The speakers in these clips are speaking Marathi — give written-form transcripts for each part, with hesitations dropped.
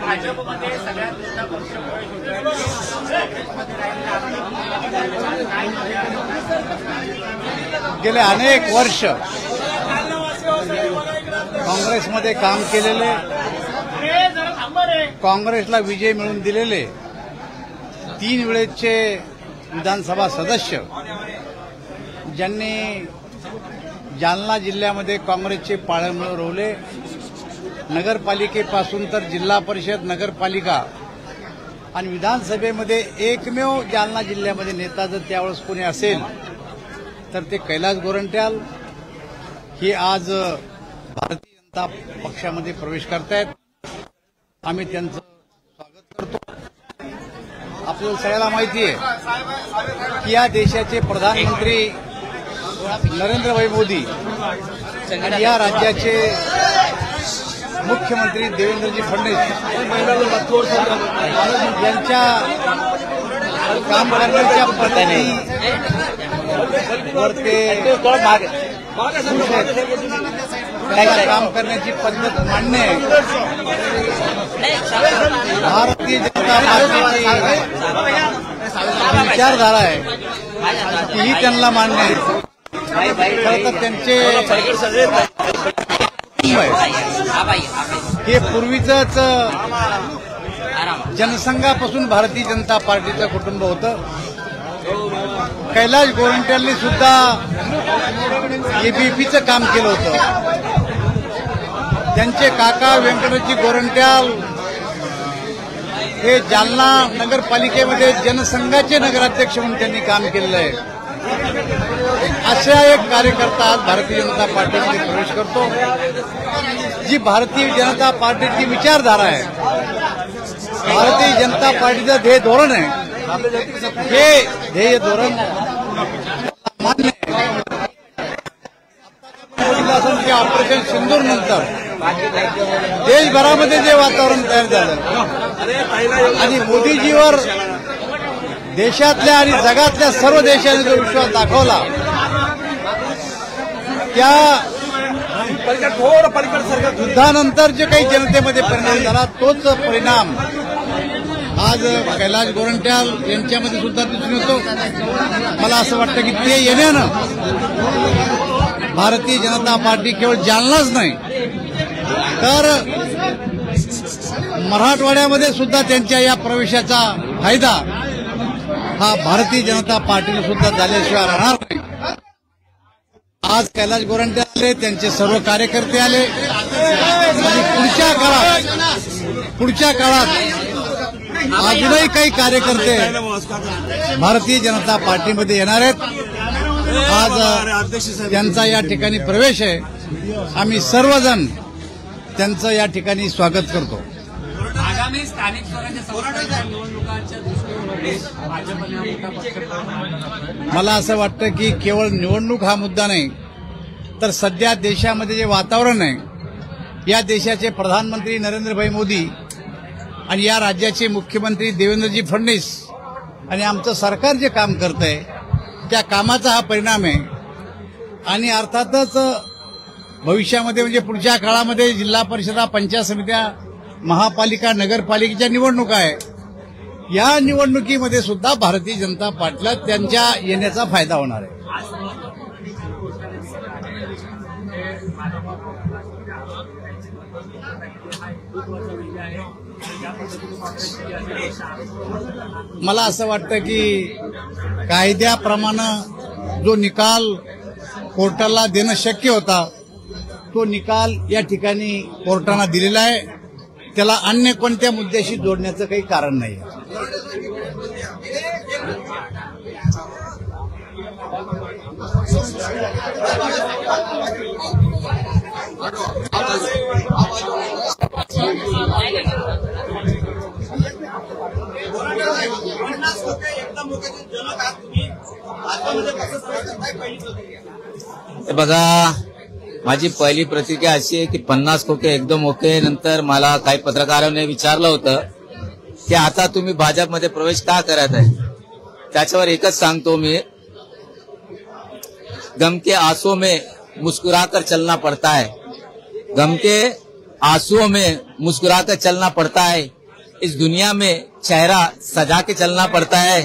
भाजपमध्ये सगळ्यात मोठा पक्ष गेले अनेक वर्ष काँग्रेसमध्ये काम केलेले, काँग्रेसला विजय मिळवून दिलेले 3 वेळेचे विधानसभा सदस्य ज्यांनी जालना जिल्ह्यामध्ये काँग्रेसचे पाळंमुळे रोवले, नगरपालिकेपासून तर जिल्हा परिषद, नगरपालिका आणि विधानसभेमध्ये एकमेव जालना जिल्ह्यामध्ये नेता जर त्यावेळेस कोणी असेल तर ते कैलास गोरंट्याल हे आज भारतीय जनता पक्षामध्ये प्रवेश करतायत. आम्ही त्यांचं स्वागत करतो. आपल्याला सगळ्याला माहिती आहे की या देशाचे प्रधानमंत्री नरेंद्र मोदी आणि या राज्याचे मुख्यमंत्री देवेंद्रजी फडणवीस यांच्या काम करण्याच्या पद्धतीवर ते काम करण्याची पद्धत मान्य आहे. भारतीय जनता पार्टीची विचारधारा आहे तीही त्यांना मान्य आहे. खरं तर त्यांचे हे पूर्वीचंच जनसंघापासून भारतीय जनता पार्टीचं कुटुंब होतं. कैलास गोरंट्यालनी सुद्धा एबीपीचं काम केलं होतं. त्यांचे काका व्यंकटजी गोरंट्याल हे जालना नगरपालिकेमध्ये जनसंघाचे नगराध्यक्ष म्हणून त्यांनी काम केलेलं आहे. अशा एक कार्यकर्ता आज भारतीय जनता पार्टीमध्ये प्रवेश करतो. जी भारतीय जनता पार्टीची विचारधारा आहे, भारतीय जनता पार्टीचं ध्येय धोरण आहे, हे ध्येय धोरण मान्य आहे. ऑपरेशन सिंदूर नंतर देशभरामध्ये जे वातावरण तयार झालं आणि मोदीजीवर देशातल्या आणि जगातल्या सर्व देशांनी जो विश्वास दाखवला, त्या युद्धानंतर जे काही जनतेमध्ये परिणाम झाला तोच परिणाम आज कैलास गोरंट्याल यांच्यामध्ये सुद्धा दिसून येतो. मला असं वाटतं की ते येण्यानं भारतीय जनता पार्टी केवळ जालनाच नाही तर मराठवाड्यामध्ये सुद्धा त्यांच्या या प्रवेशाचा फायदा हा भारतीय जनता पार्टीने सुद्धा झाल्याशिवाय राहणार नाही. आज कैलास गोरंट्याल आले, त्यांचे सर्व कार्यकर्ते आले आणि पुढच्या काळात अजूनही काही कार्यकर्ते भारतीय जनता पार्टीमध्ये येणार आहेत. आज त्यांचा या ठिकाणी प्रवेश आहे. आम्ही सर्वजण त्यांचं या ठिकाणी स्वागत करतो. आगामी स्थानिक स्वराज्य संस्थांच्या निवडणुकांच्या दृष्टीने भाजपने मोठा पक्ष. मला असं वाटतं की केवळ निवडणूक हा मुद्दा नाही तर सध्या देशामध्ये जे वातावरण आहे, या देशाचे प्रधानमंत्री नरेंद्रभाई मोदी आणि या राज्याचे मुख्यमंत्री देवेंद्रजी फडणवीस आणि आमचं सरकार जे काम करतंय त्या कामाचा हा परिणाम आहे. आणि अर्थातच भविष्यामध्ये म्हणजे पुढच्या काळामध्ये जिल्हा परिषदा, पंचायत समित्या, महापालिका, नगरपालिकेच्या निवडणुका आहे. या निवडणुकीमध्ये सुद्धा भारतीय जनता पार्टीला त्यांच्या येण्याचा फायदा होणार आहे. मला असं वाटतं की कायद्याप्रमाणे जो निकाल कोर्टाला देणं शक्य होता तो निकाल या ठिकाणी कोर्टानं दिलेला आहे. त्याला अन्य कोणत्या मुद्द्याशी जोडण्याचं काही कारण नाही. बघा, माझी पहिली प्रतिक्रिया अशी आहे की 50 खोके एकदम ओके. नंतर मला काही पत्रकारांनी विचारलं होतं की आता तुम्ही भाजपमध्ये प्रवेश का करत आहे. त्याच्यावर एकच सांगतो मी, गम के आंसुओं में मुस्कुराकर चलना पड़ता है. गम के आंसुओं में मुस्कुराकर चलना पड़ता है. इस दुनिया में चेहरा सजा के चलना पड़ता है।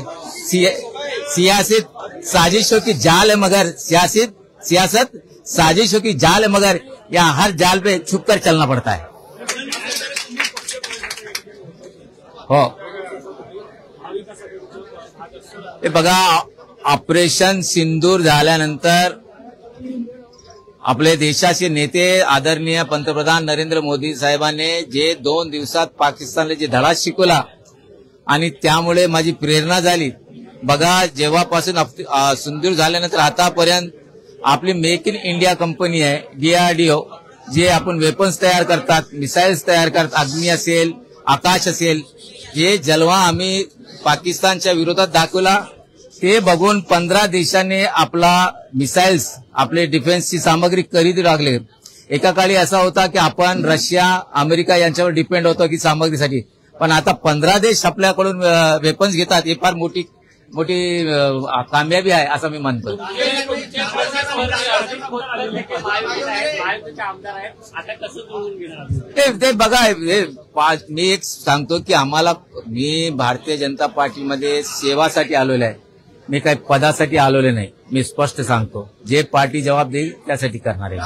सियासत साजिशों की जाल है, मगर सियासत साजिशों की जाल है, मगर यहाँ हर जाल पे छुप कर चलना पड़ता है। हो हे बघा, ऑपरेशन सिंदूर झाल्यानंतर आपले देशाचे नेते आदरणीय पंतप्रधान नरेंद्र मोदी साहेबांनी जे 2 दिवसात पाकिस्तानला जे धडा शिकवला आणि त्यामुळे माझी प्रेरणा झाली। बघा, जेव्हापासून सिंदूर झाल्यानंतर आतापर्यंत आपली मेक इन इंडिया कंपनी आहे DRDO, जे आपण वेपन्स तयार करतात, मिसाईल्स तयार करतात, अग्नी असेल, आकाश असेल, जे जलवा आम्ही पाकिस्तानच्या विरोधात दाखवला ते बघून 15 देशांनी आपला मिसाईल्स, आपले डिफेन्सची सामग्री खरेदी लागले। एका काळी असा होता की आपण रशिया, अमेरिका यांच्यावर डिपेंड होतो की सामग्रीसाठी, पण आता 15 देश आपल्याकडून वेपन्स घेतात। ही फार मोठी कामयाबी आहे असं मी म्हणतो। ते बघा, मी एक सांगतो की मी भारतीय जनता पार्टीमध्ये सेवासाठी आलेलो आहे, मी काही पदासाठी आलेलो नाही। मी स्पष्ट सांगतो, जे पार्टी जबाब देईल त्यासाठी करणार आहे।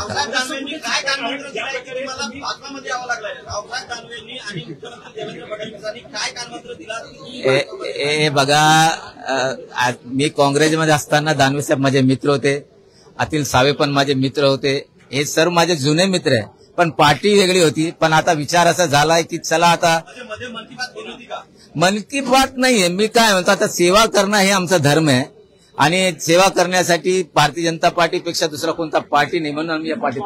हे बघा, मी काँग्रेसमध्ये असताना दानवे साहेब माझे मित्र होते, अतिल सावे पण माझे मित्र होते, हे सर्व माझे जुने मित्र आहे, पण पार्टी वेगळी होती। पण आता विचार असा झालाय की चला आता मन की बात नाहीये, मी काय म्हणतो, आता सेवा करणं हे आमचा धर्म आहे आणि सेवा करण्यासाठी भारतीय जनता पार्टीपेक्षा दुसरा कोणता पार्टी नाही, म्हणून आम्ही या पार्टीत।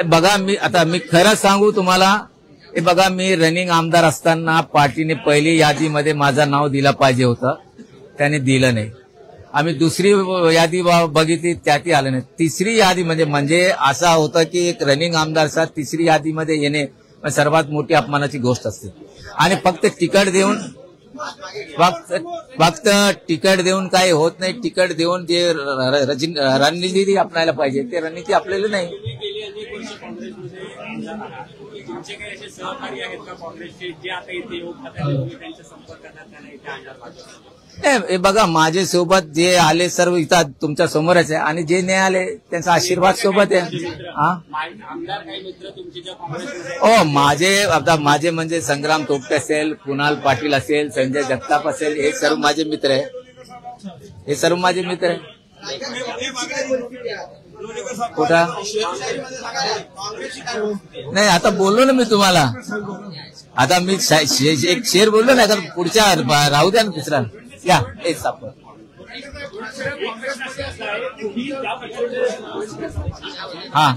बघा, मी खरं सांगू तुम्हाला, हे बघा, मी रनिंग आमदार असताना पार्टीने पहिली यादीमध्ये माझं नाव दिलं पाहिजे होतं, त्याने दिलं नाही। आम्ही दुसरी यादी बघितली, त्यातही आलं नाही। तिसरी यादी म्हणजे असं होतं की एक रनिंग आमदारचा तिसरी यादीमध्ये येणे सर्वात मोठी अपमानाची गोष्ट असते। आणि फक्त तिकीट देऊन काही होत नाही। तिकीट देऊन जे रणनीती अपनायला पाहिजे ते रणनीती आपल्याला नाही। तुमचे काही असे सहकारी आहेत का काँग्रेसचे, जे आता इथे योग त्यांच्या संपर्कात हे बघा, माझे सोबत जे आले सर्व इथं तुमच्या समोरच आहे, आणि जे नाही आले त्यांचा आशीर्वाद सोबत आहे। आमदार काही मित्र तुमचे ज्या काँग्रेसमध्ये माझे म्हणजे संग्राम तोपटे असेल, कुणाल पाटील असेल, संजय जगताप असेल, हे सर्व माझे मित्र आहे, हे सर्व माझे मित्र आहे। कुठं नाही, आता बोललो ना मी तुम्हाला, आता मी एक शेर बोललो ना, तर पुढच्या राहू द्या ना दुसरा या एक सापड। हा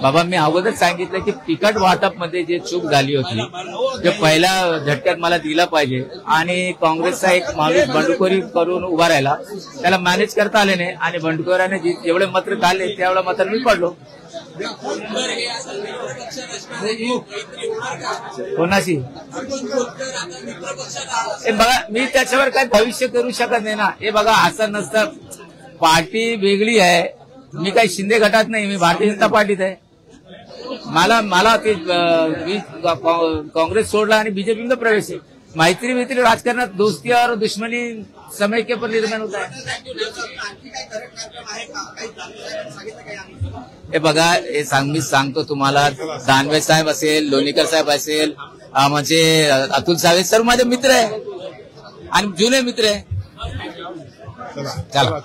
बाबा, मी अगोदर सांगितलं की तिकीट वाटपमध्ये जे चूक झाली होती, जे पहिल्या झटक्यात मला दिला पाहिजे, आणि काँग्रेसचा एक माणूस बंडखोरी करून उभा राहिला, त्याला मॅनेज करता आले नाही, आणि बंडखोराने जेवढे मत काढले तेवढं मत मी पडलो। कोणाशी? हे बघा, मी त्याच्यावर काही भविष्य करू शकत नाही ना। हे बघा, असं नसतं, पार्टी वेगळी आहे, मी काही शिंदे गटात नाही, मी भारतीय जनता पार्टीत आहे। मला ते काँग्रेस सोडला आणि बीजेपीमध्ये प्रवेश आहे। मैत्री राजकारणात दोस्ती और दुश्मनी समय के ऊपर निर्माण होता है। हे बघा, हे मी सांगतो तुम्हाला, दानवे साहेब असेल, लोणीकर साहेब असेल, म्हणजे अतुल सावे, सर्व माझे मित्र आहे आणि जुने मित्र आहे। चला